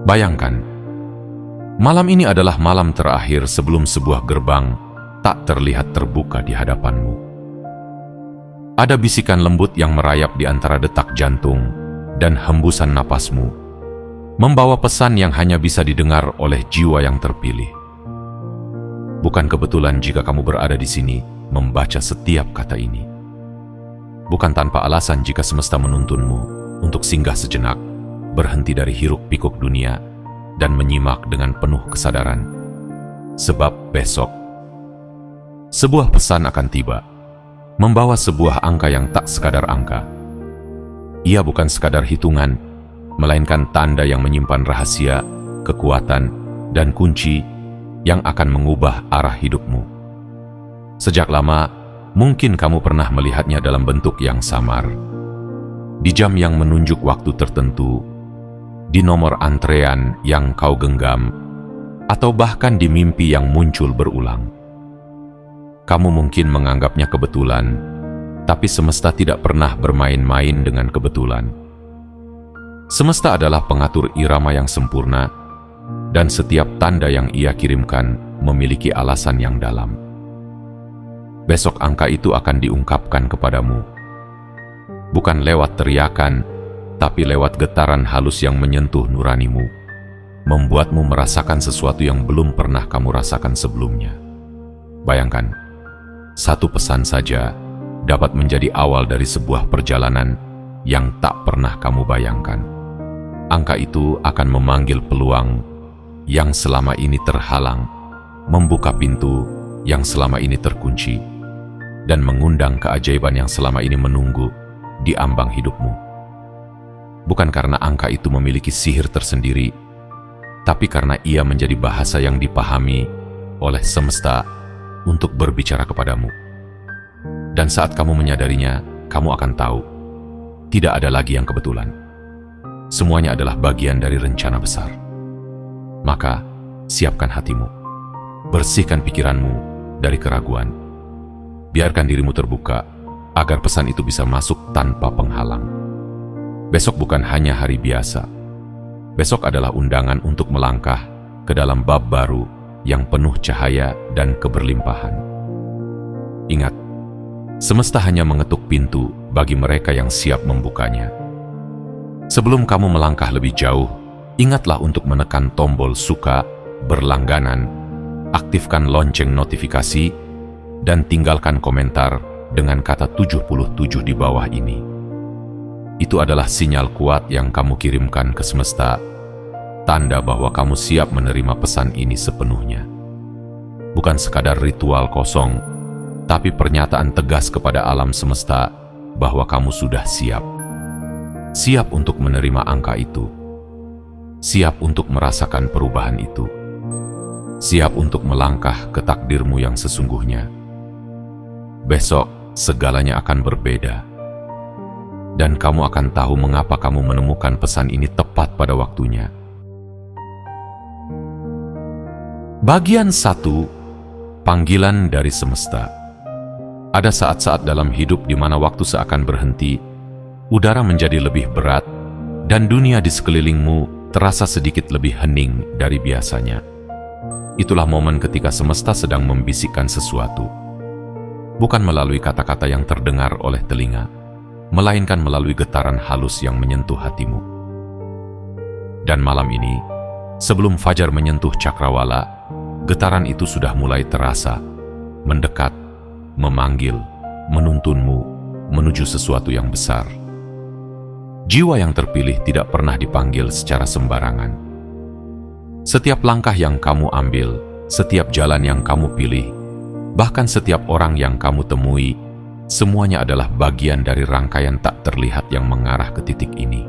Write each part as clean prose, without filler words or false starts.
Bayangkan, malam ini adalah malam terakhir sebelum sebuah gerbang tak terlihat terbuka di hadapanmu. Ada bisikan lembut yang merayap di antara detak jantung dan hembusan napasmu, membawa pesan yang hanya bisa didengar oleh jiwa yang terpilih. Bukan kebetulan jika kamu berada di sini membaca setiap kata ini. Bukan tanpa alasan jika semesta menuntunmu untuk singgah sejenak, berhenti dari hiruk-pikuk dunia, dan menyimak dengan penuh kesadaran. Sebab besok, sebuah pesan akan tiba, membawa sebuah angka yang tak sekadar angka. Ia bukan sekadar hitungan, melainkan tanda yang menyimpan rahasia, kekuatan, dan kunci yang akan mengubah arah hidupmu. Sejak lama, mungkin kamu pernah melihatnya dalam bentuk yang samar, di jam yang menunjuk waktu tertentu, di nomor antrean yang kau genggam, atau bahkan di mimpi yang muncul berulang. Kamu mungkin menganggapnya kebetulan, tapi semesta tidak pernah bermain-main dengan kebetulan. Semesta adalah pengatur irama yang sempurna, dan setiap tanda yang ia kirimkan memiliki alasan yang dalam. Besok angka itu akan diungkapkan kepadamu, bukan lewat teriakan, tapi lewat getaran halus yang menyentuh nuranimu, membuatmu merasakan sesuatu yang belum pernah kamu rasakan sebelumnya. Bayangkan, satu pesan saja dapat menjadi awal dari sebuah perjalanan yang tak pernah kamu bayangkan. Angka itu akan memanggil peluang yang selama ini terhalang, membuka pintu yang selama ini terkunci, dan mengundang keajaiban yang selama ini menunggu di ambang hidupmu. Bukan karena angka itu memiliki sihir tersendiri, tapi karena ia menjadi bahasa yang dipahami oleh semesta untuk berbicara kepadamu. Dan saat kamu menyadarinya, kamu akan tahu, tidak ada lagi yang kebetulan. Semuanya adalah bagian dari rencana besar. Maka, siapkan hatimu, bersihkan pikiranmu dari keraguan. Biarkan dirimu terbuka, agar pesan itu bisa masuk tanpa penghalang. Besok bukan hanya hari biasa. Besok adalah undangan untuk melangkah ke dalam bab baru yang penuh cahaya dan keberlimpahan. Ingat, semesta hanya mengetuk pintu bagi mereka yang siap membukanya. Sebelum kamu melangkah lebih jauh, ingatlah untuk menekan tombol suka berlangganan, aktifkan lonceng notifikasi, dan tinggalkan komentar dengan kata 77 di bawah ini. Itu adalah sinyal kuat yang kamu kirimkan ke semesta, tanda bahwa kamu siap menerima pesan ini sepenuhnya. Bukan sekadar ritual kosong, tapi pernyataan tegas kepada alam semesta bahwa kamu sudah siap. Siap untuk menerima angka itu. Siap untuk merasakan perubahan itu. Siap untuk melangkah ke takdirmu yang sesungguhnya. Besok, segalanya akan berbeda. Dan kamu akan tahu mengapa kamu menemukan pesan ini tepat pada waktunya. Bagian 1. Panggilan dari semesta. Ada saat-saat dalam hidup di mana waktu seakan berhenti, udara menjadi lebih berat, dan dunia di sekelilingmu terasa sedikit lebih hening dari biasanya. Itulah momen ketika semesta sedang membisikkan sesuatu. Bukan melalui kata-kata yang terdengar oleh telinga, melainkan melalui getaran halus yang menyentuh hatimu. Dan malam ini, sebelum fajar menyentuh cakrawala, getaran itu sudah mulai terasa, mendekat, memanggil, menuntunmu menuju sesuatu yang besar. Jiwa yang terpilih tidak pernah dipanggil secara sembarangan. Setiap langkah yang kamu ambil, setiap jalan yang kamu pilih, bahkan setiap orang yang kamu temui, semuanya adalah bagian dari rangkaian tak terlihat yang mengarah ke titik ini.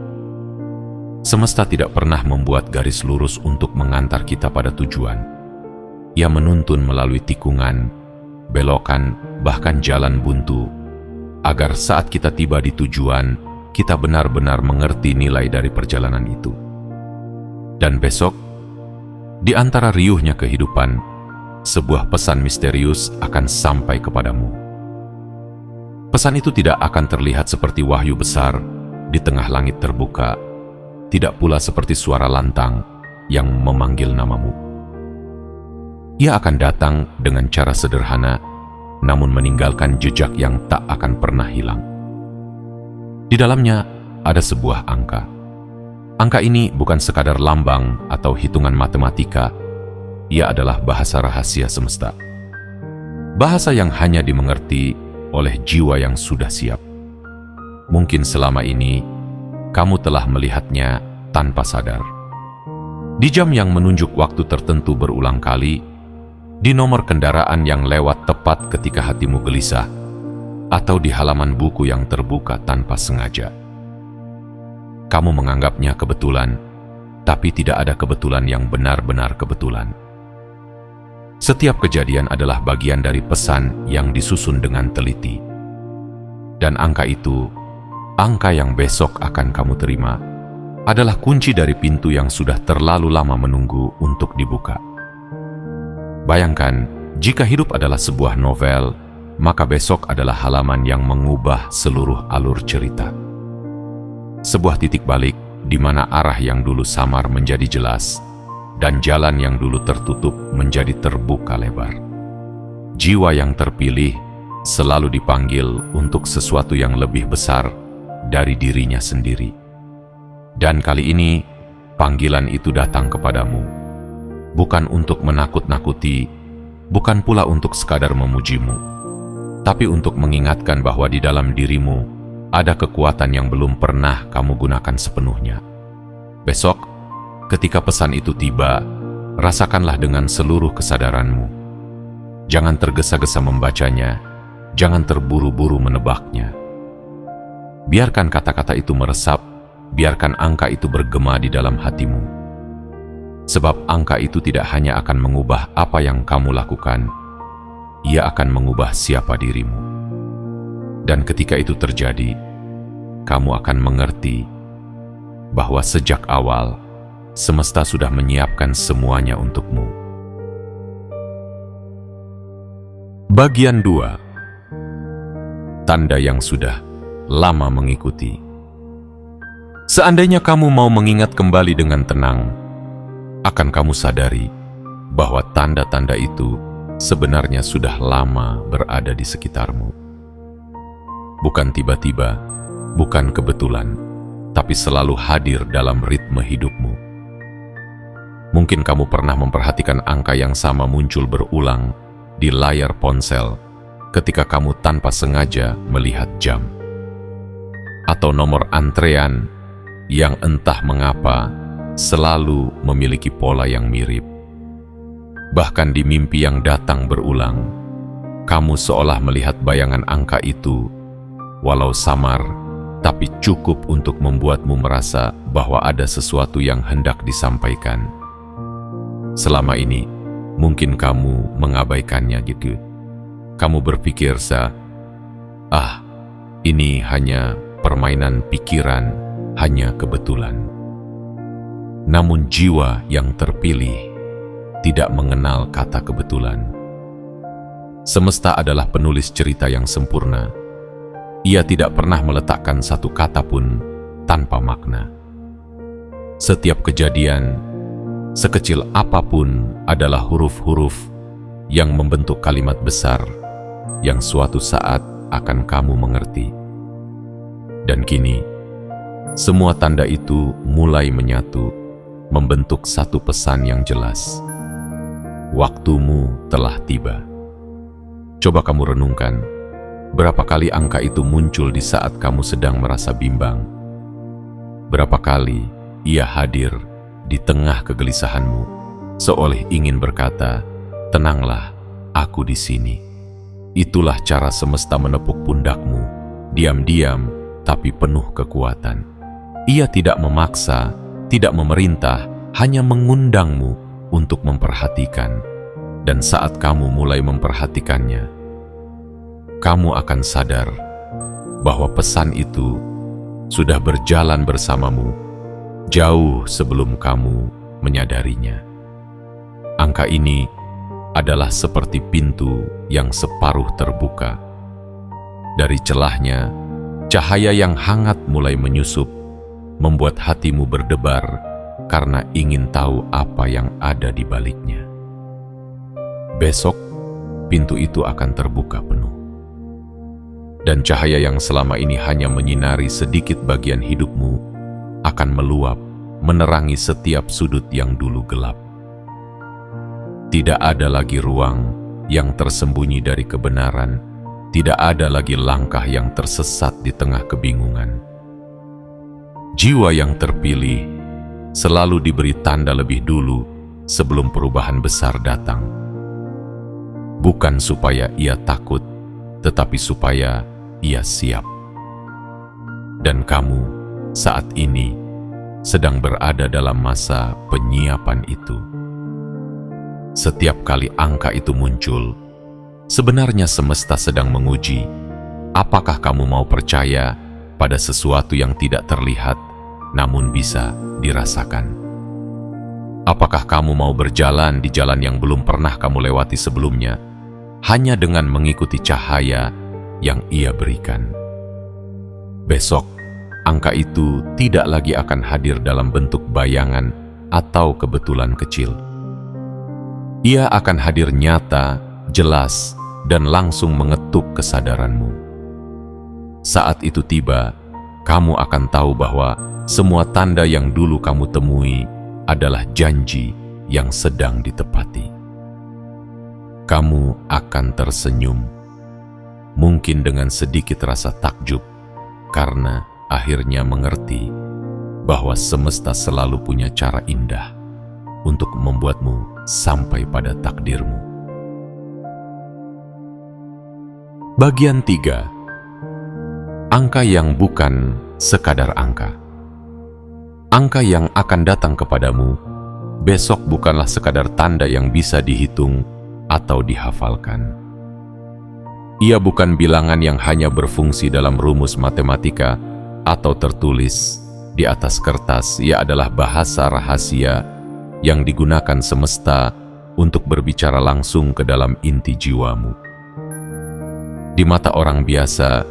Semesta tidak pernah membuat garis lurus untuk mengantar kita pada tujuan. Ia menuntun melalui tikungan, belokan, bahkan jalan buntu, agar saat kita tiba di tujuan, kita benar-benar mengerti nilai dari perjalanan itu. Dan besok, di antara riuhnya kehidupan, sebuah pesan misterius akan sampai kepadamu. Pesan itu tidak akan terlihat seperti wahyu besar di tengah langit terbuka, tidak pula seperti suara lantang yang memanggil namamu. Ia akan datang dengan cara sederhana, namun meninggalkan jejak yang tak akan pernah hilang. Di dalamnya ada sebuah angka. Angka ini bukan sekadar lambang atau hitungan matematika, ia adalah bahasa rahasia semesta. Bahasa yang hanya dimengerti oleh jiwa yang sudah siap. Mungkin selama ini kamu telah melihatnya tanpa sadar. Di jam yang menunjuk waktu tertentu berulang kali, di nomor kendaraan yang lewat tepat ketika hatimu gelisah, atau di halaman buku yang terbuka tanpa sengaja. Kamu menganggapnya kebetulan, tapi tidak ada kebetulan yang benar-benar kebetulan. Setiap kejadian adalah bagian dari pesan yang disusun dengan teliti. Dan angka itu, angka yang besok akan kamu terima, adalah kunci dari pintu yang sudah terlalu lama menunggu untuk dibuka. Bayangkan, jika hidup adalah sebuah novel, maka besok adalah halaman yang mengubah seluruh alur cerita. Sebuah titik balik di mana arah yang dulu samar menjadi jelas, dan jalan yang dulu tertutup menjadi terbuka lebar. Jiwa yang terpilih selalu dipanggil untuk sesuatu yang lebih besar dari dirinya sendiri. Dan kali ini, panggilan itu datang kepadamu, bukan untuk menakut-nakuti, bukan pula untuk sekadar memujimu, tapi untuk mengingatkan bahwa di dalam dirimu ada kekuatan yang belum pernah kamu gunakan sepenuhnya. Besok, ketika pesan itu tiba, rasakanlah dengan seluruh kesadaranmu. Jangan tergesa-gesa membacanya, jangan terburu-buru menebaknya. Biarkan kata-kata itu meresap, biarkan angka itu bergema di dalam hatimu. Sebab angka itu tidak hanya akan mengubah apa yang kamu lakukan, ia akan mengubah siapa dirimu. Dan ketika itu terjadi, kamu akan mengerti bahwa sejak awal, semesta sudah menyiapkan semuanya untukmu. Bagian 2. Tanda yang sudah lama mengikuti. Seandainya kamu mau mengingat kembali dengan tenang, akan kamu sadari bahwa tanda-tanda itu sebenarnya sudah lama berada di sekitarmu. Bukan tiba-tiba, bukan kebetulan, tapi selalu hadir dalam ritme hidupmu. Mungkin kamu pernah memperhatikan angka yang sama muncul berulang di layar ponsel ketika kamu tanpa sengaja melihat jam. Atau nomor antrean yang entah mengapa selalu memiliki pola yang mirip. Bahkan di mimpi yang datang berulang, kamu seolah melihat bayangan angka itu, walau samar, tapi cukup untuk membuatmu merasa bahwa ada sesuatu yang hendak disampaikan. Selama ini, mungkin kamu mengabaikannya gitu. Kamu berpikir ini hanya permainan pikiran, hanya kebetulan. Namun jiwa yang terpilih tidak mengenal kata kebetulan. Semesta adalah penulis cerita yang sempurna. Ia tidak pernah meletakkan satu kata pun tanpa makna. Setiap kejadian, sekecil apapun, adalah huruf-huruf yang membentuk kalimat besar yang suatu saat akan kamu mengerti. Dan kini, semua tanda itu mulai menyatu, membentuk satu pesan yang jelas. Waktumu telah tiba. Coba kamu renungkan, berapa kali angka itu muncul di saat kamu sedang merasa bimbang? Berapa kali ia hadir di tengah kegelisahanmu, seolah ingin berkata, "Tenanglah, aku di sini." Itulah cara semesta menepuk pundakmu, diam-diam tapi penuh kekuatan. Ia tidak memaksa, tidak memerintah, hanya mengundangmu untuk memperhatikan. Dan saat kamu mulai memperhatikannya, kamu akan sadar bahwa pesan itu sudah berjalan bersamamu jauh sebelum kamu menyadarinya. Angka ini adalah seperti pintu yang separuh terbuka. Dari celahnya, cahaya yang hangat mulai menyusup, membuat hatimu berdebar karena ingin tahu apa yang ada di baliknya. Besok, pintu itu akan terbuka penuh. Dan cahaya yang selama ini hanya menyinari sedikit bagian hidupmu akan meluap, menerangi setiap sudut yang dulu gelap. Tidak ada lagi ruang yang tersembunyi dari kebenaran, tidak ada lagi langkah yang tersesat di tengah kebingungan. Jiwa yang terpilih selalu diberi tanda lebih dulu sebelum perubahan besar datang. Bukan supaya ia takut, tetapi supaya ia siap. Dan kamu saat ini sedang berada dalam masa penyiapan itu. Setiap kali angka itu muncul, sebenarnya semesta sedang menguji apakah kamu mau percaya pada sesuatu yang tidak terlihat namun bisa dirasakan. Apakah kamu mau berjalan di jalan yang belum pernah kamu lewati sebelumnya, hanya dengan mengikuti cahaya yang ia berikan. Besok, angka itu tidak lagi akan hadir dalam bentuk bayangan atau kebetulan kecil. Ia akan hadir nyata, jelas, dan langsung mengetuk kesadaranmu. Saat itu tiba, kamu akan tahu bahwa semua tanda yang dulu kamu temui adalah janji yang sedang ditepati. Kamu akan tersenyum, mungkin dengan sedikit rasa takjub, karena akhirnya mengerti bahwa semesta selalu punya cara indah untuk membuatmu sampai pada takdirmu. Bagian 3. Angka yang bukan sekadar angka. Angka yang akan datang kepadamu besok bukanlah sekadar tanda yang bisa dihitung atau dihafalkan. Ia bukan bilangan yang hanya berfungsi dalam rumus matematika atau tertulis di atas kertas. Ia adalah bahasa rahasia yang digunakan semesta untuk berbicara langsung ke dalam inti jiwamu. Di mata orang biasa,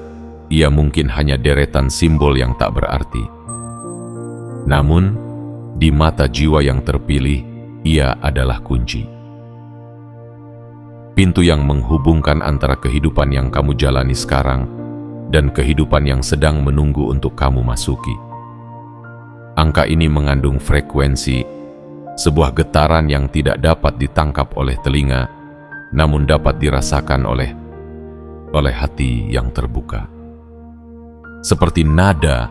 ia mungkin hanya deretan simbol yang tak berarti. Namun, di mata jiwa yang terpilih, ia adalah kunci. Pintu yang menghubungkan antara kehidupan yang kamu jalani sekarang dan kehidupan yang sedang menunggu untuk kamu masuki. Angka ini mengandung frekuensi, sebuah getaran yang tidak dapat ditangkap oleh telinga, namun dapat dirasakan oleh hati yang terbuka. Seperti nada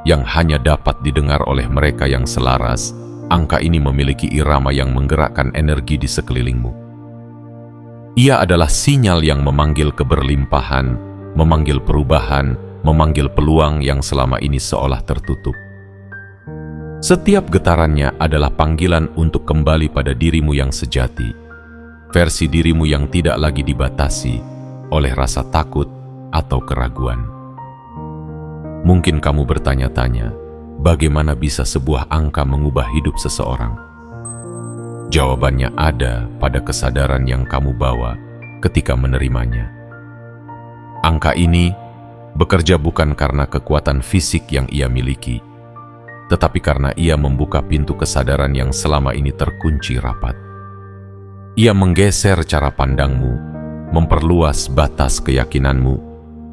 yang hanya dapat didengar oleh mereka yang selaras, angka ini memiliki irama yang menggerakkan energi di sekelilingmu. Ia adalah sinyal yang memanggil keberlimpahan, memanggil perubahan, memanggil peluang yang selama ini seolah tertutup. Setiap getarannya adalah panggilan untuk kembali pada dirimu yang sejati, versi dirimu yang tidak lagi dibatasi oleh rasa takut atau keraguan. Mungkin kamu bertanya-tanya, bagaimana bisa sebuah angka mengubah hidup seseorang? Jawabannya ada pada kesadaran yang kamu bawa ketika menerimanya. Angka ini bekerja bukan karena kekuatan fisik yang ia miliki, tetapi karena ia membuka pintu kesadaran yang selama ini terkunci rapat. Ia menggeser cara pandangmu, memperluas batas keyakinanmu,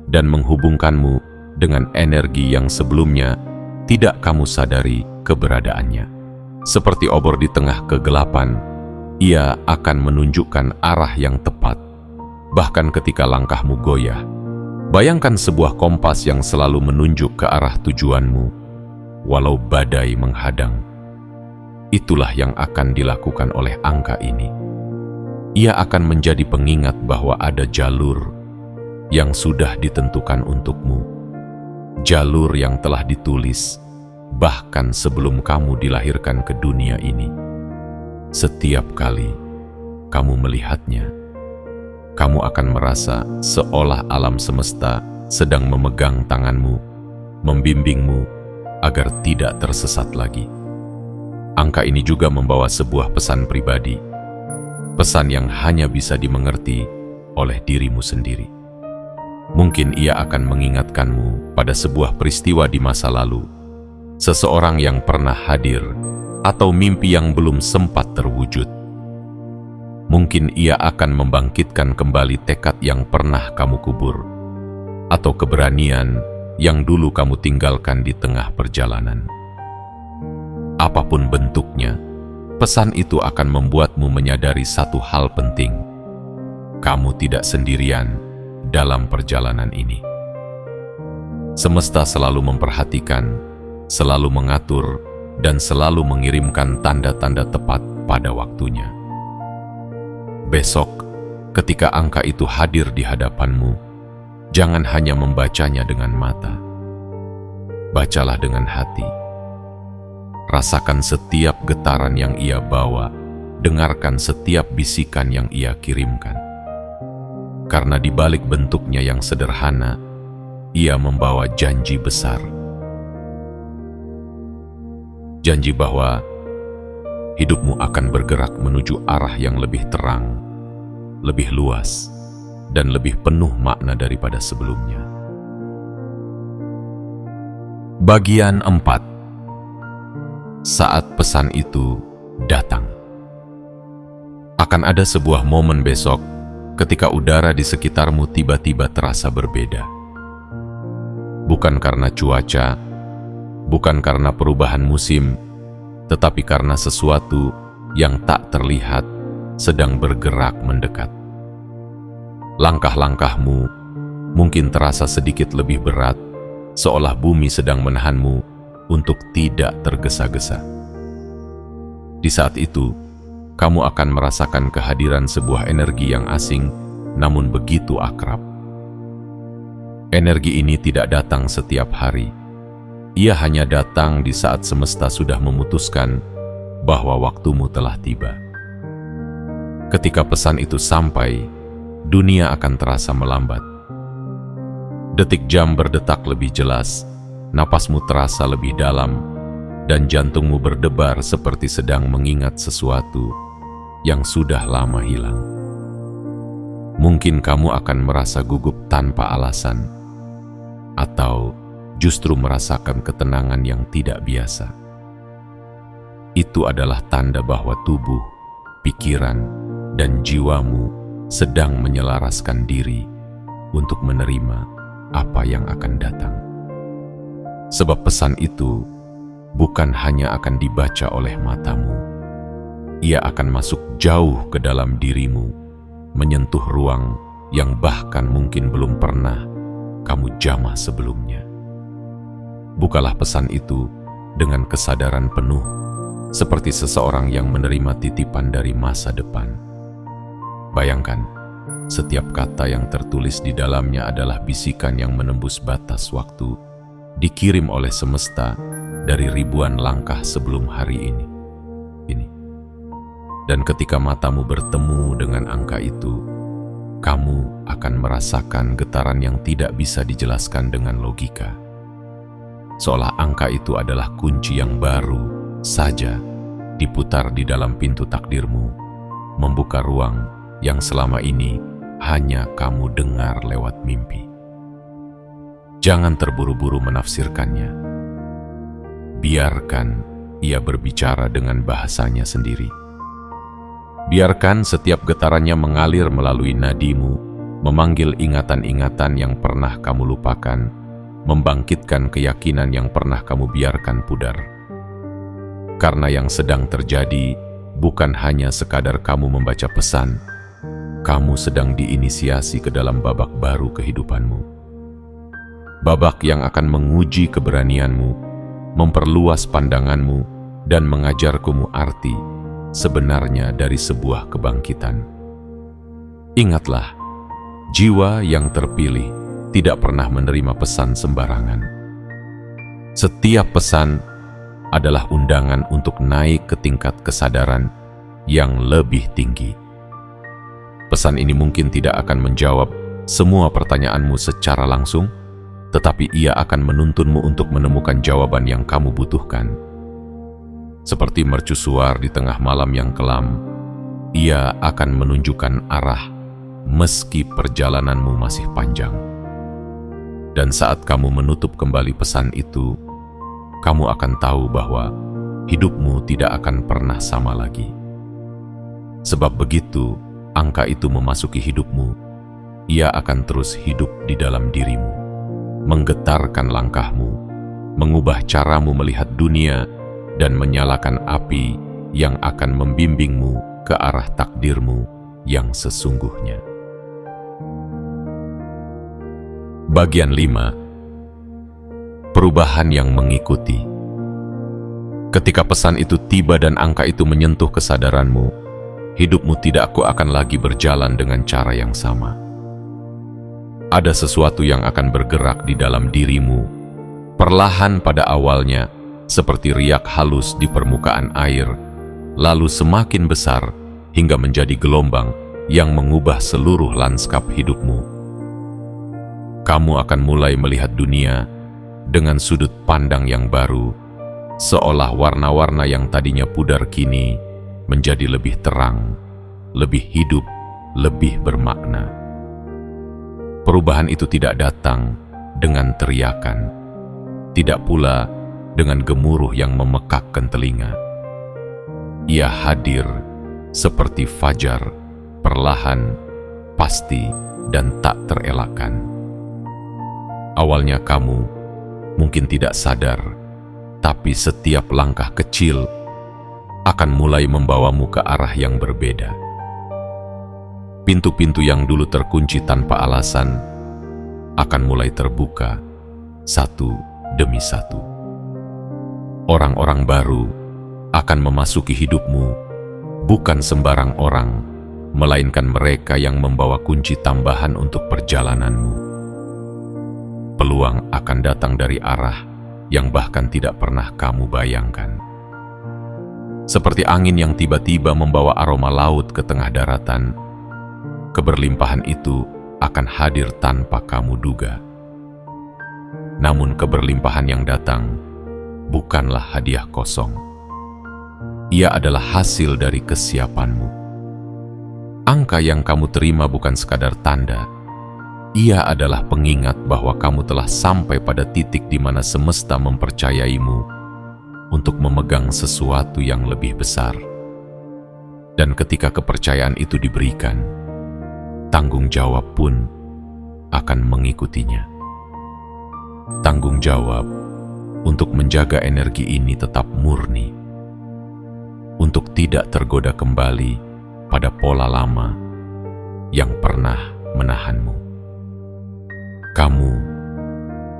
dan menghubungkanmu dengan energi yang sebelumnya tidak kamu sadari keberadaannya. Seperti obor di tengah kegelapan, ia akan menunjukkan arah yang tepat, bahkan ketika langkahmu goyah. Bayangkan sebuah kompas yang selalu menunjuk ke arah tujuanmu, walau badai menghadang. Itulah yang akan dilakukan oleh angka ini. Ia akan menjadi pengingat bahwa ada jalur yang sudah ditentukan untukmu. Jalur yang telah ditulis bahkan sebelum kamu dilahirkan ke dunia ini. Setiap kali kamu melihatnya, kamu akan merasa seolah alam semesta sedang memegang tanganmu, membimbingmu agar tidak tersesat lagi. Angka ini juga membawa sebuah pesan pribadi, pesan yang hanya bisa dimengerti oleh dirimu sendiri. Mungkin ia akan mengingatkanmu pada sebuah peristiwa di masa lalu, seseorang yang pernah hadir atau mimpi yang belum sempat terwujud. Mungkin ia akan membangkitkan kembali tekad yang pernah kamu kubur, atau keberanian yang dulu kamu tinggalkan di tengah perjalanan. Apapun bentuknya, pesan itu akan membuatmu menyadari satu hal penting: kamu tidak sendirian dalam perjalanan ini. Semesta selalu memperhatikan, selalu mengatur, dan selalu mengirimkan tanda-tanda tepat pada waktunya. Besok, ketika angka itu hadir di hadapanmu, jangan hanya membacanya dengan mata. Bacalah dengan hati. Rasakan setiap getaran yang ia bawa, dengarkan setiap bisikan yang ia kirimkan. Karena di balik bentuknya yang sederhana, ia membawa janji besar. Janji bahwa hidupmu akan bergerak menuju arah yang lebih terang, lebih luas, dan lebih penuh makna daripada sebelumnya. Bagian 4. Saat pesan itu datang. Akan ada sebuah momen besok ketika udara di sekitarmu tiba-tiba terasa berbeda. Bukan karena cuaca, bukan karena perubahan musim, tetapi karena sesuatu yang tak terlihat sedang bergerak mendekat. Langkah-langkahmu mungkin terasa sedikit lebih berat, seolah bumi sedang menahanmu untuk tidak tergesa-gesa. Di saat itu, kamu akan merasakan kehadiran sebuah energi yang asing, namun begitu akrab. Energi ini tidak datang setiap hari. Ia hanya datang di saat semesta sudah memutuskan bahwa waktumu telah tiba. Ketika pesan itu sampai, dunia akan terasa melambat. Detik jam berdetak lebih jelas, napasmu terasa lebih dalam, dan jantungmu berdebar seperti sedang mengingat sesuatu yang sudah lama hilang. Mungkin kamu akan merasa gugup tanpa alasan, atau justru merasakan ketenangan yang tidak biasa. Itu adalah tanda bahwa tubuh, pikiran, dan jiwamu sedang menyelaraskan diri untuk menerima apa yang akan datang. Sebab pesan itu bukan hanya akan dibaca oleh matamu, ia akan masuk jauh ke dalam dirimu, menyentuh ruang yang bahkan mungkin belum pernah kamu jamah sebelumnya. Bukalah pesan itu dengan kesadaran penuh, seperti seseorang yang menerima titipan dari masa depan. Bayangkan, setiap kata yang tertulis di dalamnya adalah bisikan yang menembus batas waktu, dikirim oleh semesta dari ribuan langkah sebelum hari ini. Dan ketika matamu bertemu dengan angka itu, kamu akan merasakan getaran yang tidak bisa dijelaskan dengan logika. Seolah angka itu adalah kunci yang baru saja diputar di dalam pintu takdirmu, membuka ruang yang selama ini hanya kamu dengar lewat mimpi. Jangan terburu-buru menafsirkannya. Biarkan ia berbicara dengan bahasanya sendiri. Biarkan setiap getarannya mengalir melalui nadimu, memanggil ingatan-ingatan yang pernah kamu lupakan, membangkitkan keyakinan yang pernah kamu biarkan pudar. Karena yang sedang terjadi bukan hanya sekadar kamu membaca pesan, kamu sedang diinisiasi ke dalam babak baru kehidupanmu. Babak yang akan menguji keberanianmu, memperluas pandanganmu, dan mengajarkumu arti sebenarnya dari sebuah kebangkitan. Ingatlah, jiwa yang terpilih tidak pernah menerima pesan sembarangan. Setiap pesan adalah undangan untuk naik ke tingkat kesadaran yang lebih tinggi. Pesan ini mungkin tidak akan menjawab semua pertanyaanmu secara langsung, tetapi ia akan menuntunmu untuk menemukan jawaban yang kamu butuhkan. Seperti mercusuar di tengah malam yang kelam, ia akan menunjukkan arah meski perjalananmu masih panjang. Dan saat kamu menutup kembali pesan itu, kamu akan tahu bahwa hidupmu tidak akan pernah sama lagi. Sebab begitu angka itu memasuki hidupmu, ia akan terus hidup di dalam dirimu, menggetarkan langkahmu, mengubah caramu melihat dunia, dan menyalakan api yang akan membimbingmu ke arah takdirmu yang sesungguhnya. Bagian 5. Perubahan yang mengikuti. Ketika pesan itu tiba dan angka itu menyentuh kesadaranmu, hidupmu tidak akan lagi berjalan dengan cara yang sama. Ada sesuatu yang akan bergerak di dalam dirimu, perlahan pada awalnya, seperti riak halus di permukaan air, lalu semakin besar hingga menjadi gelombang yang mengubah seluruh lanskap hidupmu. Kamu akan mulai melihat dunia dengan sudut pandang yang baru, seolah warna-warna yang tadinya pudar kini menjadi lebih terang, lebih hidup, lebih bermakna. Perubahan itu tidak datang dengan teriakan, tidak pula dengan gemuruh yang memekakkan telinga. Ia hadir seperti fajar, perlahan, pasti, dan tak terelakkan. Awalnya kamu mungkin tidak sadar, tapi setiap langkah kecil akan mulai membawamu ke arah yang berbeda. Pintu-pintu yang dulu terkunci tanpa alasan akan mulai terbuka satu demi satu. Orang-orang baru akan memasuki hidupmu, bukan sembarang orang, melainkan mereka yang membawa kunci tambahan untuk perjalananmu. Peluang akan datang dari arah yang bahkan tidak pernah kamu bayangkan. Seperti angin yang tiba-tiba membawa aroma laut ke tengah daratan, keberlimpahan itu akan hadir tanpa kamu duga. Namun keberlimpahan yang datang bukanlah hadiah kosong. Ia adalah hasil dari kesiapanmu. Angka yang kamu terima bukan sekadar tanda. Ia adalah pengingat bahwa kamu telah sampai pada titik di mana semesta mempercayaimu untuk memegang sesuatu yang lebih besar. Dan ketika kepercayaan itu diberikan, tanggung jawab pun akan mengikutinya. Tanggung jawab untuk menjaga energi ini tetap murni, untuk tidak tergoda kembali pada pola lama yang pernah menahanmu. Kamu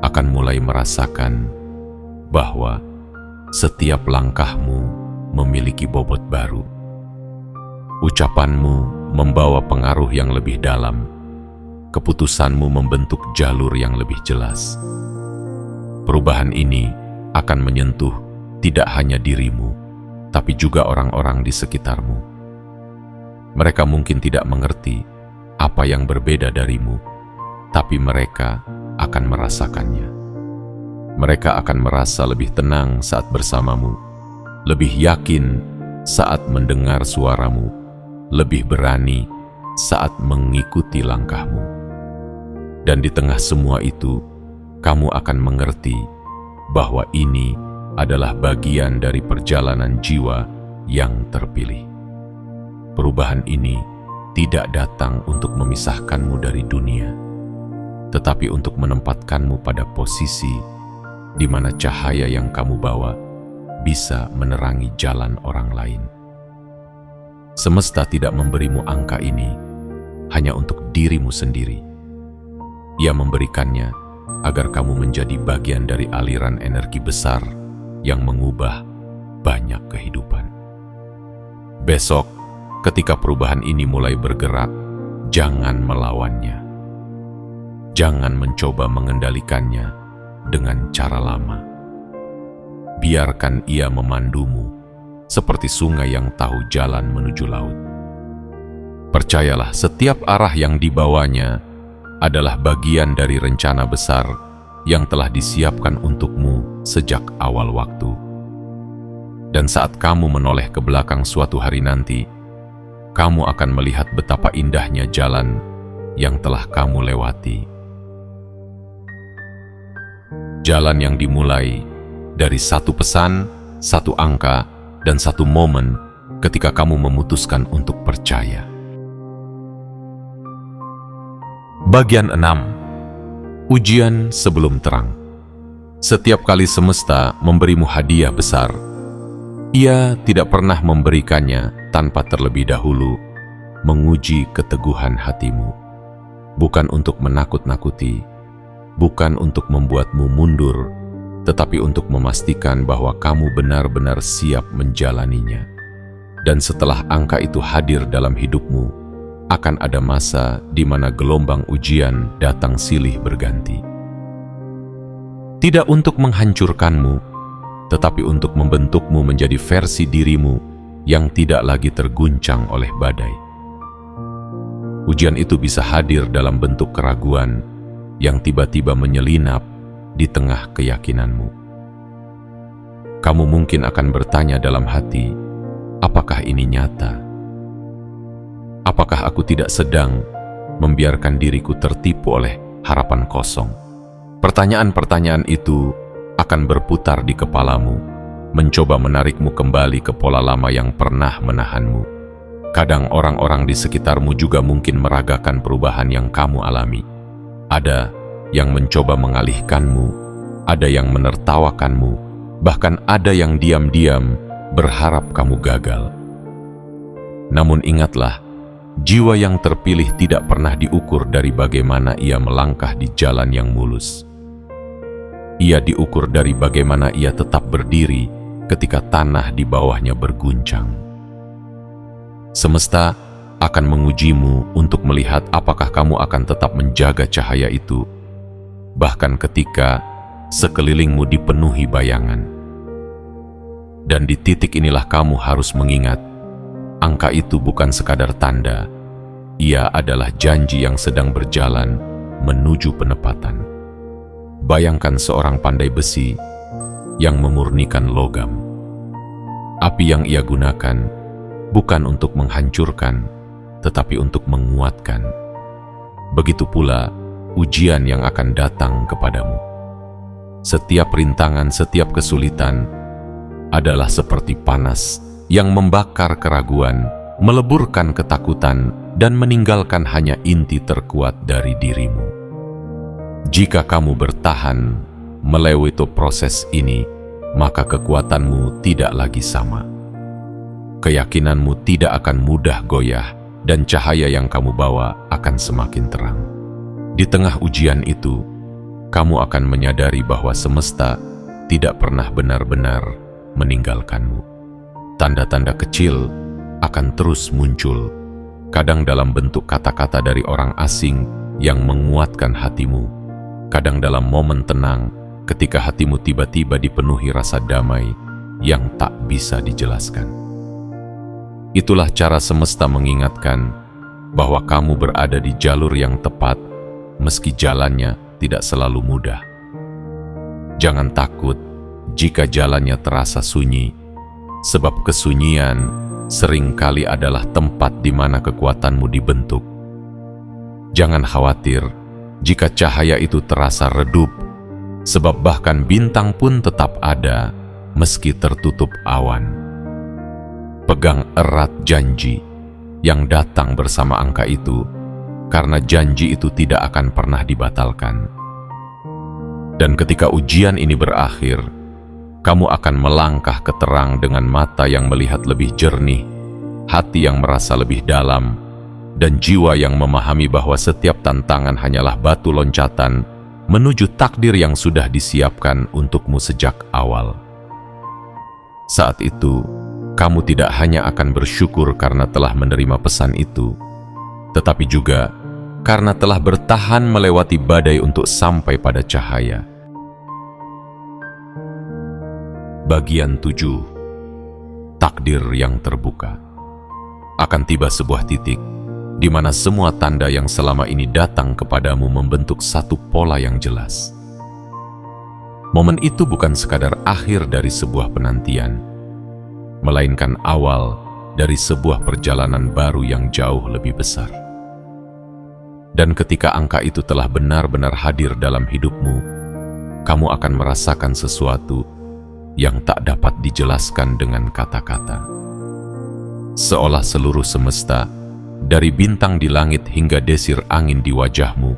akan mulai merasakan bahwa setiap langkahmu memiliki bobot baru. Ucapanmu membawa pengaruh yang lebih dalam. Keputusanmu membentuk jalur yang lebih jelas. Perubahan ini akan menyentuh tidak hanya dirimu, tapi juga orang-orang di sekitarmu. Mereka mungkin tidak mengerti apa yang berbeda darimu, tapi mereka akan merasakannya. Mereka akan merasa lebih tenang saat bersamamu, lebih yakin saat mendengar suaramu, lebih berani saat mengikuti langkahmu. Dan di tengah semua itu, kamu akan mengerti bahwa ini adalah bagian dari perjalanan jiwa yang terpilih. Perubahan ini tidak datang untuk memisahkanmu dari dunia, tetapi untuk menempatkanmu pada posisi di mana cahaya yang kamu bawa bisa menerangi jalan orang lain. Semesta tidak memberimu angka ini hanya untuk dirimu sendiri. Ia memberikannya agar kamu menjadi bagian dari aliran energi besar yang mengubah banyak kehidupan. Besok, ketika perubahan ini mulai bergerak, jangan melawannya. Jangan mencoba mengendalikannya dengan cara lama. Biarkan ia memandumu seperti sungai yang tahu jalan menuju laut. Percayalah, setiap arah yang dibawanya adalah bagian dari rencana besar yang telah disiapkan untukmu sejak awal waktu. Dan saat kamu menoleh ke belakang suatu hari nanti, kamu akan melihat betapa indahnya jalan yang telah kamu lewati. Jalan yang dimulai dari satu pesan satu angka, dan satu momen ketika kamu memutuskan untuk percaya. Bagian 6. Ujian sebelum terang. Setiap kali semesta memberimu hadiah besar, ia tidak pernah memberikannya tanpa terlebih dahulu menguji keteguhan hatimu. Bukan untuk menakut-nakuti, bukan untuk membuatmu mundur, tetapi untuk memastikan bahwa kamu benar-benar siap menjalaninya. Dan setelah angka itu hadir dalam hidupmu, akan ada masa di mana gelombang ujian datang silih berganti. Tidak untuk menghancurkanmu, tetapi untuk membentukmu menjadi versi dirimu yang tidak lagi terguncang oleh badai. Ujian itu bisa hadir dalam bentuk keraguan yang tiba-tiba menyelinap di tengah keyakinanmu. Kamu mungkin akan bertanya dalam hati, apakah ini nyata? Apakah aku tidak sedang membiarkan diriku tertipu oleh harapan kosong? Pertanyaan-pertanyaan itu akan berputar di kepalamu, mencoba menarikmu kembali ke pola lama yang pernah menahanmu. Kadang orang-orang di sekitarmu juga mungkin meragakan perubahan yang kamu alami. Ada yang mencoba mengalihkanmu, ada yang menertawakanmu, bahkan ada yang diam-diam berharap kamu gagal. Namun ingatlah, jiwa yang terpilih tidak pernah diukur dari bagaimana ia melangkah di jalan yang mulus. Ia diukur dari bagaimana ia tetap berdiri ketika tanah di bawahnya berguncang. Semesta akan mengujimu untuk melihat apakah kamu akan tetap menjaga cahaya itu, bahkan ketika sekelilingmu dipenuhi bayangan. Dan di titik inilah kamu harus mengingat, angka itu bukan sekadar tanda, ia adalah janji yang sedang berjalan menuju penepatan. Bayangkan seorang pandai besi yang memurnikan logam. Api yang ia gunakan bukan untuk menghancurkan, tetapi untuk menguatkan. Begitu pula ujian yang akan datang kepadamu. Setiap rintangan, setiap kesulitan adalah seperti panas yang membakar keraguan, meleburkan ketakutan, dan meninggalkan hanya inti terkuat dari dirimu. Jika kamu bertahan melewati proses ini, maka kekuatanmu tidak lagi sama. Keyakinanmu tidak akan mudah goyah, dan cahaya yang kamu bawa akan semakin terang. Di tengah ujian itu, kamu akan menyadari bahwa semesta tidak pernah benar-benar meninggalkanmu. Tanda-tanda kecil akan terus muncul, kadang dalam bentuk kata-kata dari orang asing yang menguatkan hatimu, kadang dalam momen tenang ketika hatimu tiba-tiba dipenuhi rasa damai yang tak bisa dijelaskan. Itulah cara semesta mengingatkan bahwa kamu berada di jalur yang tepat, meski jalannya tidak selalu mudah. Jangan takut jika jalannya terasa sunyi, sebab kesunyian seringkali adalah tempat di mana kekuatanmu dibentuk. Jangan khawatir jika cahaya itu terasa redup, sebab bahkan bintang pun tetap ada meski tertutup awan. Pegang erat janji yang datang bersama angka itu, karena janji itu tidak akan pernah dibatalkan. Dan ketika ujian ini berakhir, kamu akan melangkah ke terang dengan mata yang melihat lebih jernih, hati yang merasa lebih dalam, dan jiwa yang memahami bahwa setiap tantangan hanyalah batu loncatan menuju takdir yang sudah disiapkan untukmu sejak awal. Saat itu, kamu tidak hanya akan bersyukur karena telah menerima pesan itu, tetapi juga karena telah bertahan melewati badai untuk sampai pada cahaya. Bagian 7. Takdir yang terbuka. Akan tiba sebuah titik di mana semua tanda yang selama ini datang kepadamu membentuk satu pola yang jelas. Momen itu bukan sekadar akhir dari sebuah penantian, melainkan awal dari sebuah perjalanan baru yang jauh lebih besar. Dan ketika angka itu telah benar-benar hadir dalam hidupmu, kamu akan merasakan sesuatu yang tak dapat dijelaskan dengan kata-kata. Seolah seluruh semesta, dari bintang di langit hingga desir angin di wajahmu,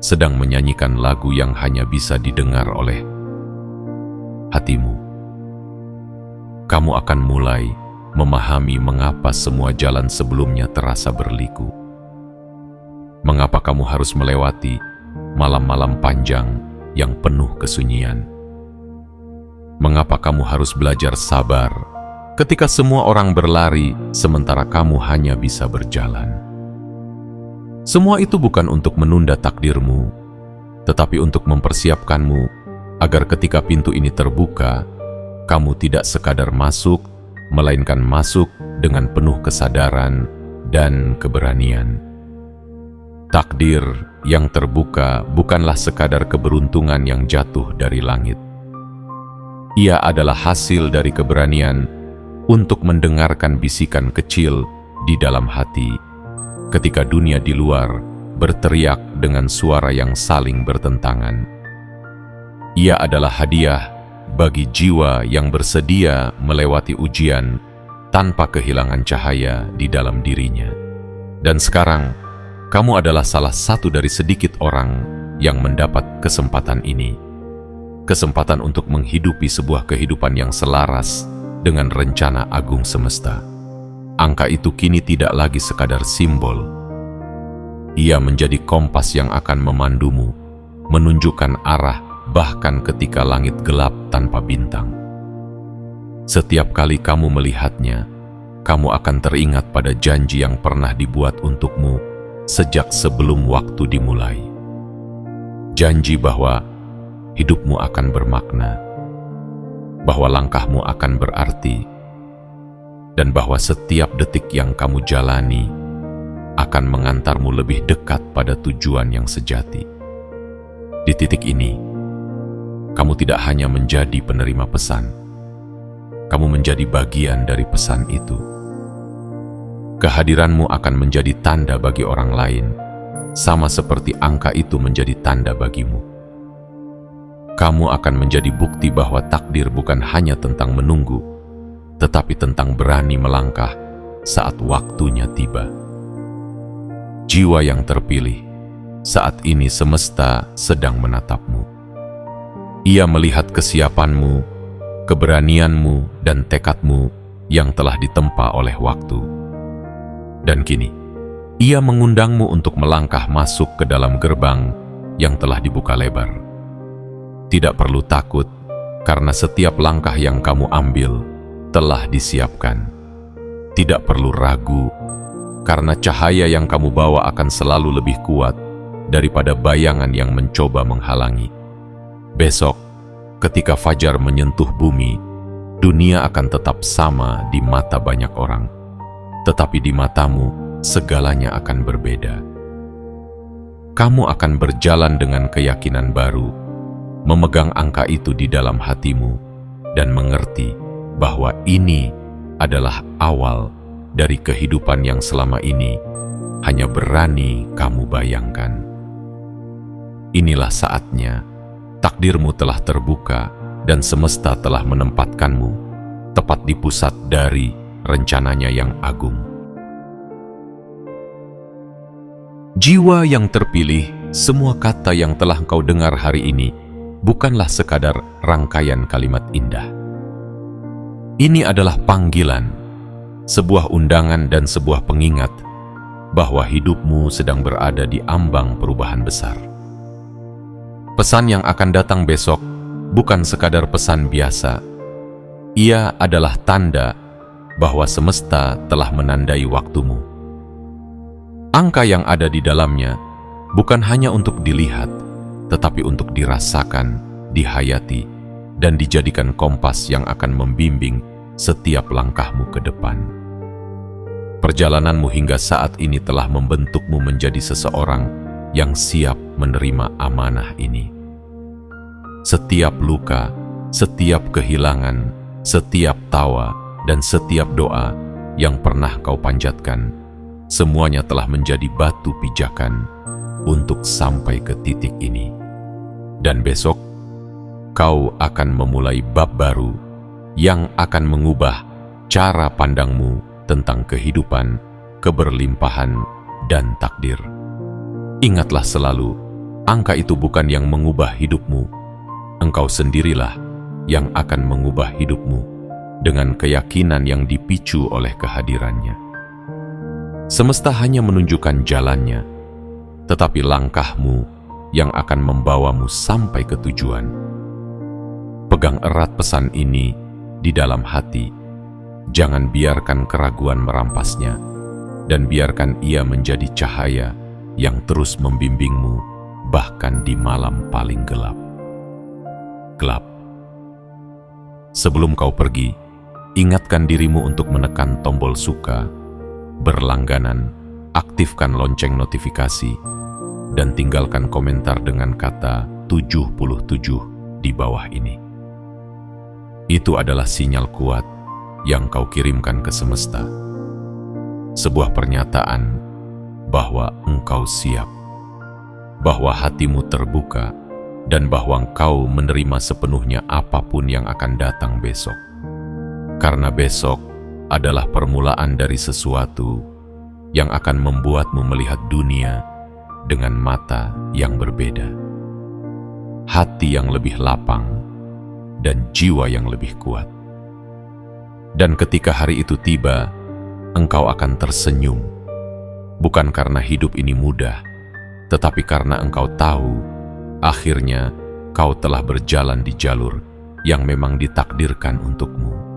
sedang menyanyikan lagu yang hanya bisa didengar oleh hatimu. Kamu akan mulai memahami mengapa semua jalan sebelumnya terasa berliku. Mengapa kamu harus melewati malam-malam panjang yang penuh kesunyian. Mengapa kamu harus belajar sabar ketika semua orang berlari sementara kamu hanya bisa berjalan. Semua itu bukan untuk menunda takdirmu, tetapi untuk mempersiapkanmu agar ketika pintu ini terbuka, kamu tidak sekadar masuk, melainkan masuk dengan penuh kesadaran dan keberanian. Takdir yang terbuka bukanlah sekadar keberuntungan yang jatuh dari langit. Ia adalah hasil dari keberanian untuk mendengarkan bisikan kecil di dalam hati ketika dunia di luar berteriak dengan suara yang saling bertentangan. Ia adalah hadiah bagi jiwa yang bersedia melewati ujian tanpa kehilangan cahaya di dalam dirinya. Dan sekarang, kamu adalah salah satu dari sedikit orang yang mendapat kesempatan ini. Kesempatan untuk menghidupi sebuah kehidupan yang selaras dengan rencana agung semesta. Angka itu kini tidak lagi sekadar simbol. Ia menjadi kompas yang akan memandumu, menunjukkan arah bahkan ketika langit gelap tanpa bintang. Setiap kali kamu melihatnya, kamu akan teringat pada janji yang pernah dibuat untukmu sejak sebelum waktu dimulai. Janji bahwa hidupmu akan bermakna, bahwa langkahmu akan berarti, dan bahwa setiap detik yang kamu jalani akan mengantarmu lebih dekat pada tujuan yang sejati. Di titik ini, kamu tidak hanya menjadi penerima pesan, kamu menjadi bagian dari pesan itu. Kehadiranmu akan menjadi tanda bagi orang lain, sama seperti angka itu menjadi tanda bagimu. Kamu akan menjadi bukti bahwa takdir bukan hanya tentang menunggu, tetapi tentang berani melangkah saat waktunya tiba. Jiwa yang terpilih, saat ini semesta sedang menatapmu. Ia melihat kesiapanmu, keberanianmu, dan tekadmu yang telah ditempa oleh waktu. Dan kini, ia mengundangmu untuk melangkah masuk ke dalam gerbang yang telah dibuka lebar. Tidak perlu takut, karena setiap langkah yang kamu ambil telah disiapkan. Tidak perlu ragu, karena cahaya yang kamu bawa akan selalu lebih kuat daripada bayangan yang mencoba menghalangi. Besok, ketika fajar menyentuh bumi, dunia akan tetap sama di mata banyak orang. Tetapi di matamu, segalanya akan berbeda. Kamu akan berjalan dengan keyakinan baru, memegang angka itu di dalam hatimu, dan mengerti bahwa ini adalah awal dari kehidupan yang selama ini hanya berani kamu bayangkan. Inilah saatnya, takdirmu telah terbuka dan semesta telah menempatkanmu tepat di pusat dari rencananya yang agung. Jiwa yang terpilih, semua kata yang telah engkau dengar hari ini bukanlah sekadar rangkaian kalimat indah. Ini adalah panggilan, sebuah undangan dan sebuah pengingat bahwa hidupmu sedang berada di ambang perubahan besar. Pesan yang akan datang besok bukan sekadar pesan biasa. Ia adalah tanda bahwa semesta telah menandai waktumu. Angka yang ada di dalamnya bukan hanya untuk dilihat, tetapi untuk dirasakan, dihayati, dan dijadikan kompas yang akan membimbing setiap langkahmu ke depan. Perjalananmu hingga saat ini telah membentukmu menjadi seseorang yang siap menerima amanah ini. Setiap luka, setiap kehilangan, setiap tawa, dan setiap doa yang pernah kau panjatkan, semuanya telah menjadi batu pijakan untuk sampai ke titik ini. Dan besok, kau akan memulai bab baru yang akan mengubah cara pandangmu tentang kehidupan, keberlimpahan, dan takdir. Ingatlah selalu, angka itu bukan yang mengubah hidupmu. Engkau sendirilah yang akan mengubah hidupmu dengan keyakinan yang dipicu oleh kehadirannya. Semesta hanya menunjukkan jalannya, tetapi langkahmu yang akan membawamu sampai ke tujuan. Pegang erat pesan ini di dalam hati. Jangan biarkan keraguan merampasnya, dan biarkan ia menjadi cahaya yang terus membimbingmu bahkan di malam paling gelap. Sebelum kau pergi, ingatkan dirimu untuk menekan tombol suka, berlangganan, aktifkan lonceng notifikasi, dan tinggalkan komentar dengan kata 77 di bawah ini. Itu adalah sinyal kuat yang kau kirimkan ke semesta. Sebuah pernyataan bahwa engkau siap, bahwa hatimu terbuka, dan bahwa engkau menerima sepenuhnya apapun yang akan datang besok. Karena besok adalah permulaan dari sesuatu yang akan membuatmu melihat dunia dengan mata yang berbeda, hati yang lebih lapang, dan jiwa yang lebih kuat. Dan ketika hari itu tiba, engkau akan tersenyum, bukan karena hidup ini mudah, tetapi karena engkau tahu akhirnya kau telah berjalan di jalur yang memang ditakdirkan untukmu.